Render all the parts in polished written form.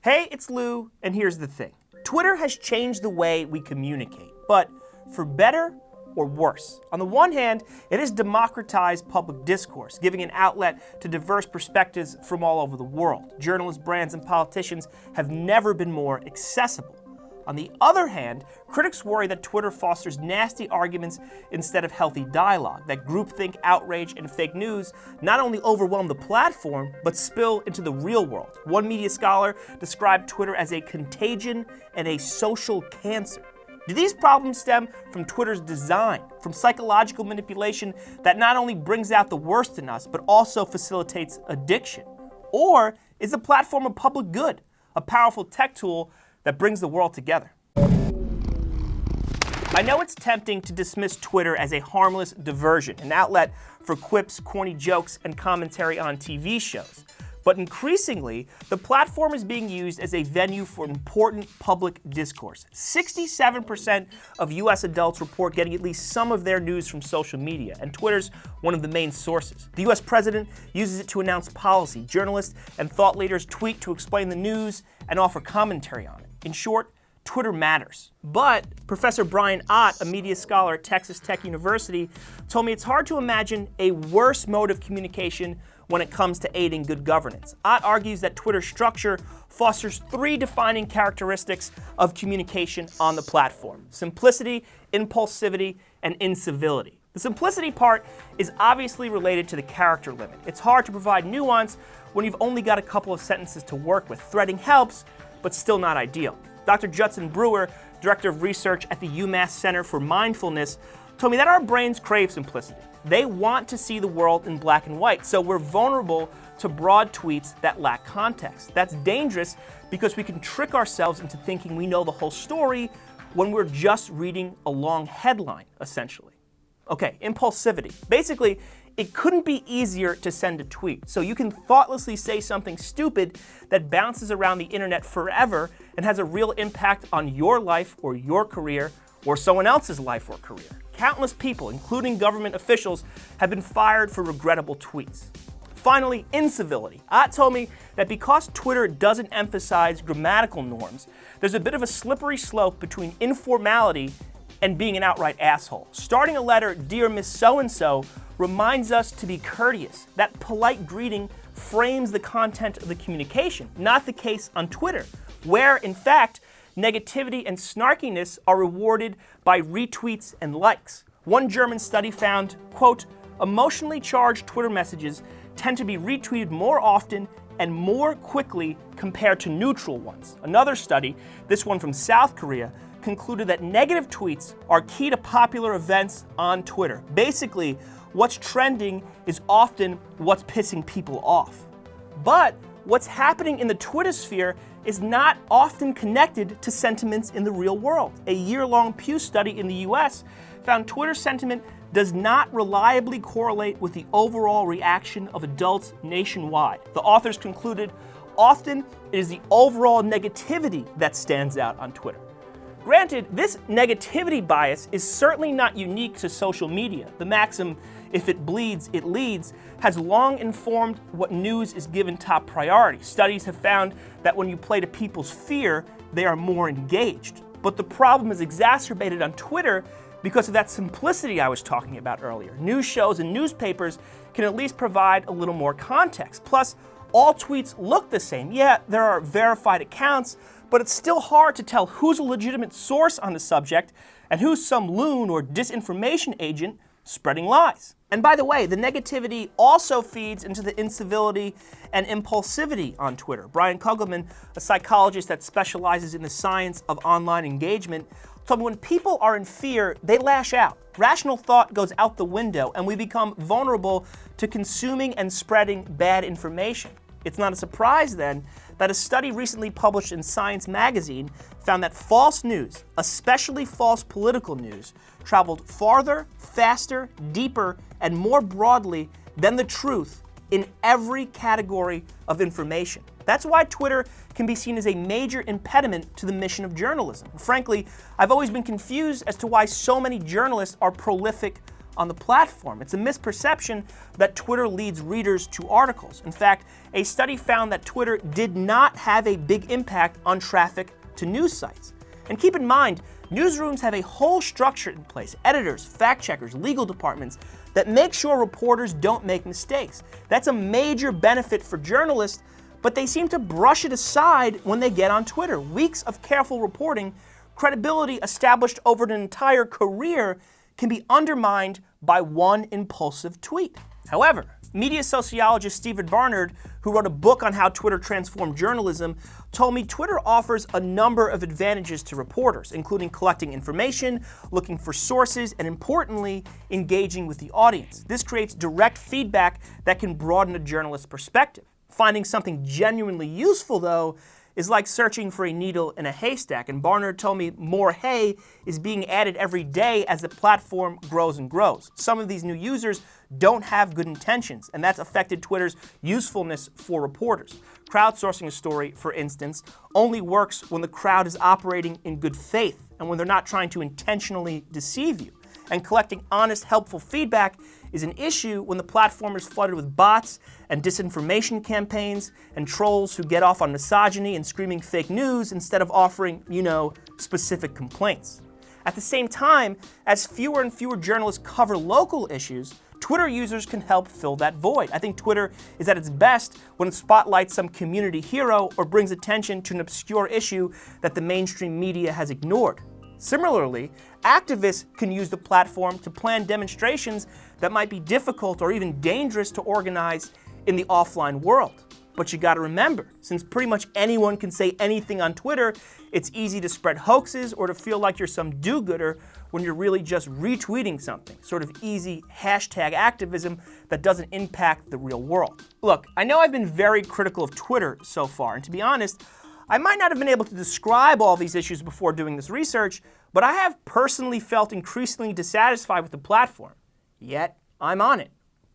Hey, it's Lou, and here's the thing. Twitter has changed the way we communicate, but for better or worse. On the one hand, it has democratized public discourse, giving an outlet to diverse perspectives from all over the world. Journalists, brands, and politicians have never been more accessible. On the other hand, critics worry that Twitter fosters nasty arguments instead of healthy dialogue, that groupthink, outrage, and fake news not only overwhelm the platform, but spill into the real world. One media scholar described Twitter as a contagion and a social cancer. Do these problems stem from Twitter's design, from psychological manipulation that not only brings out the worst in us, but also facilitates addiction? Or is the platform a public good, a powerful tech tool that brings the world together? I know it's tempting to dismiss Twitter as a harmless diversion, an outlet for quips, corny jokes, and commentary on TV shows. But increasingly, the platform is being used as a venue for important public discourse. 67% of US adults report getting at least some of their news from social media, and Twitter's one of the main sources. The US president uses it to announce policy. Journalists and thought leaders tweet to explain the news and offer commentary on it. In short, Twitter matters. But Professor Brian Ott, a media scholar at Texas Tech University, told me it's hard to imagine a worse mode of communication when it comes to aiding good governance. Ott argues that Twitter's structure fosters three defining characteristics of communication on the platform: simplicity, impulsivity, and incivility. The simplicity part is obviously related to the character limit. It's hard to provide nuance when you've only got a couple of sentences to work with. Threading helps, but still not ideal. Dr. Judson Brewer, director of research at the UMass Center for Mindfulness, told me that our brains crave simplicity. They want to see the world in black and white, so we're vulnerable to broad tweets that lack context. That's dangerous because we can trick ourselves into thinking we know the whole story when we're just reading a long headline, essentially. Okay, impulsivity. Basically, it couldn't be easier to send a tweet. So you can thoughtlessly say something stupid that bounces around the internet forever and has a real impact on your life or your career or someone else's life or career. Countless people, including government officials, have been fired for regrettable tweets. Finally, incivility. Ott told me that because Twitter doesn't emphasize grammatical norms, there's a bit of a slippery slope between informality and being an outright asshole. Starting a letter, "Dear Miss So-and-so," reminds us to be courteous. That polite greeting frames the content of the communication, not the case on Twitter, where, in fact, negativity and snarkiness are rewarded by retweets and likes. One German study found, quote, emotionally charged Twitter messages tend to be retweeted more often and more quickly compared to neutral ones. Another study, this one from South Korea, concluded that negative tweets are key to popular events on Twitter. Basically, what's trending is often what's pissing people off. But what's happening in the Twitter sphere is not often connected to sentiments in the real world. A year-long Pew study in the US found Twitter sentiment does not reliably correlate with the overall reaction of adults nationwide. The authors concluded, often it is the overall negativity that stands out on Twitter. Granted, this negativity bias is certainly not unique to social media. The maxim, if it bleeds, it leads, has long informed what news is given top priority. Studies have found that when you play to people's fear, they are more engaged. But the problem is exacerbated on Twitter because of that simplicity I was talking about earlier. News shows and newspapers can at least provide a little more context. Plus, all tweets look the same. Yeah, there are verified accounts, but it's still hard to tell who's a legitimate source on the subject and who's some loon or disinformation agent spreading lies. And by the way, the negativity also feeds into the incivility and impulsivity on Twitter. Brian Kugelman, a psychologist that specializes in the science of online engagement, told me when people are in fear, they lash out. Rational thought goes out the window, and we become vulnerable to consuming and spreading bad information. It's not a surprise, then, that a study recently published in Science magazine found that false news, especially false political news, traveled farther, faster, deeper, and more broadly than the truth in every category of information. That's why Twitter can be seen as a major impediment to the mission of journalism. Frankly, I've always been confused as to why so many journalists are prolific on the platform. It's a misperception that Twitter leads readers to articles. In fact, a study found that Twitter did not have a big impact on traffic to news sites. And keep in mind, newsrooms have a whole structure in place, editors, fact-checkers, legal departments, that make sure reporters don't make mistakes. That's a major benefit for journalists, but they seem to brush it aside when they get on Twitter. Weeks of careful reporting, credibility established over an entire career, can be undermined by one impulsive tweet. However, media sociologist Stephen Barnard, who wrote a book on how Twitter transformed journalism, told me Twitter offers a number of advantages to reporters, including collecting information, looking for sources, and importantly, engaging with the audience. This creates direct feedback that can broaden a journalist's perspective. Finding something genuinely useful, though, is like searching for a needle in a haystack, and Barnard told me more hay is being added every day as the platform grows and grows. Some of these new users don't have good intentions, and that's affected Twitter's usefulness for reporters. Crowdsourcing a story, for instance, only works when the crowd is operating in good faith and when they're not trying to intentionally deceive you. And collecting honest, helpful feedback is an issue when the platform is flooded with bots and disinformation campaigns and trolls who get off on misogyny and screaming fake news instead of offering, specific complaints. At the same time, as fewer and fewer journalists cover local issues, Twitter users can help fill that void. I think Twitter is at its best when it spotlights some community hero or brings attention to an obscure issue that the mainstream media has ignored. Similarly, activists can use the platform to plan demonstrations that might be difficult or even dangerous to organize in the offline world. But you gotta remember, since pretty much anyone can say anything on Twitter, it's easy to spread hoaxes or to feel like you're some do-gooder when you're really just retweeting something, sort of easy hashtag activism that doesn't impact the real world. Look, I know I've been very critical of Twitter so far, and to be honest, I might not have been able to describe all these issues before doing this research, but I have personally felt increasingly dissatisfied with the platform. Yet, I'm on it.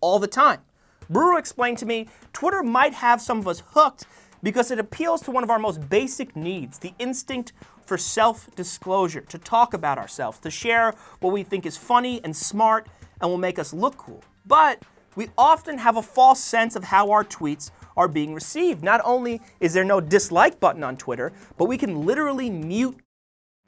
All the time. Brewer explained to me, Twitter might have some of us hooked because it appeals to one of our most basic needs, the instinct for self-disclosure, to talk about ourselves, to share what we think is funny and smart and will make us look cool. But we often have a false sense of how our tweets are being received. Not only is there no dislike button on Twitter, but we can literally mute.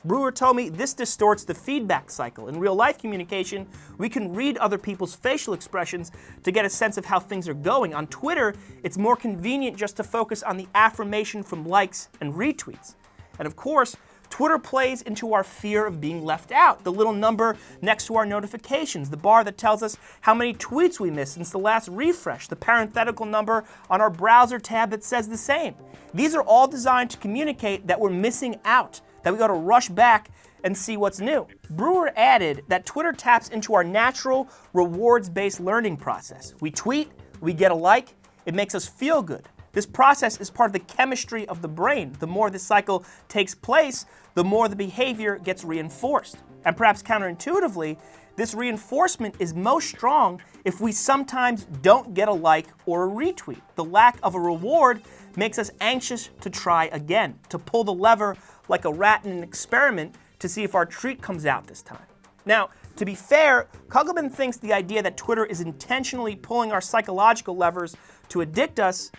Brewer told me this distorts the feedback cycle. In real-life communication, we can read other people's facial expressions to get a sense of how things are going. On Twitter, it's more convenient just to focus on the affirmation from likes and retweets. And of course, Twitter plays into our fear of being left out. The little number next to our notifications, the bar that tells us how many tweets we missed since the last refresh, the parenthetical number on our browser tab that says the same. These are all designed to communicate that we're missing out, that we got to rush back and see what's new. Brewer added that Twitter taps into our natural rewards-based learning process. We tweet, we get a like, it makes us feel good. This process is part of the chemistry of the brain. The more this cycle takes place, the more the behavior gets reinforced. And perhaps counterintuitively, this reinforcement is most strong if we sometimes don't get a like or a retweet. The lack of a reward makes us anxious to try again, to pull the lever like a rat in an experiment to see if our treat comes out this time. Now, to be fair, Kugelman thinks the idea that Twitter is intentionally pulling our psychological levers to addict us,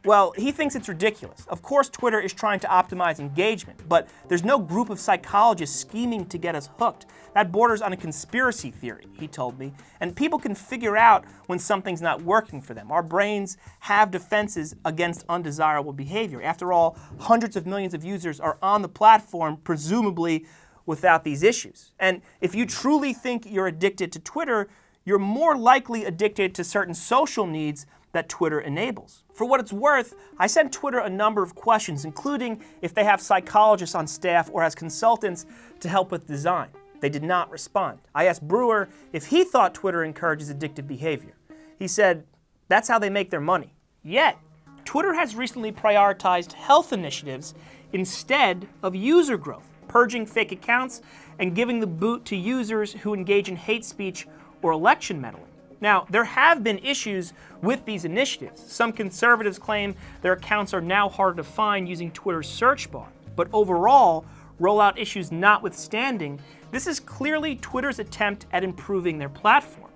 well, he thinks it's ridiculous. Of course, Twitter is trying to optimize engagement, but there's no group of psychologists scheming to get us hooked. That borders on a conspiracy theory, he told me, and people can figure out when something's not working for them. Our brains have defenses against undesirable behavior. After all, hundreds of millions of users are on the platform, presumably without these issues. And if you truly think you're addicted to Twitter, you're more likely addicted to certain social needs that Twitter enables. For what it's worth, I sent Twitter a number of questions, including if they have psychologists on staff or as consultants to help with design. They did not respond. I asked Brewer if he thought Twitter encourages addictive behavior. He said, that's how they make their money. Yet, Twitter has recently prioritized health initiatives instead of user growth, purging fake accounts and giving the boot to users who engage in hate speech or election meddling. Now, there have been issues with these initiatives. Some conservatives claim their accounts are now harder to find using Twitter's search bar. But overall, Rollout issues notwithstanding, this is clearly Twitter's attempt at improving their platform.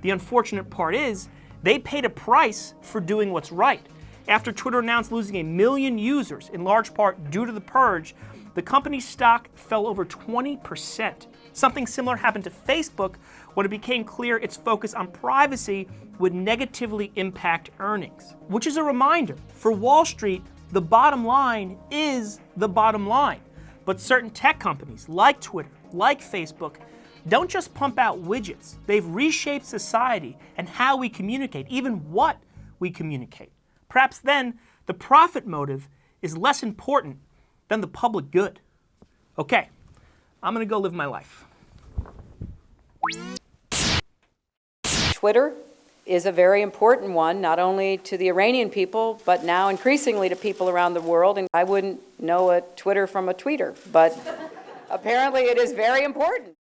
The unfortunate part is, they paid a price for doing what's right. After Twitter announced losing 1 million users, in large part due to the purge, the company's stock fell over 20%. Something similar happened to Facebook when it became clear its focus on privacy would negatively impact earnings. Which is a reminder, for Wall Street, the bottom line is the bottom line. But certain tech companies, like Twitter, like Facebook, don't just pump out widgets. They've reshaped society and how we communicate, even what we communicate. Perhaps then, the profit motive is less important than the public good. Okay, I'm gonna go live my life. Twitter is a very important one, not only to the Iranian people, but now increasingly to people around the world. And I wouldn't know a Twitter from a tweeter, but apparently it is very important.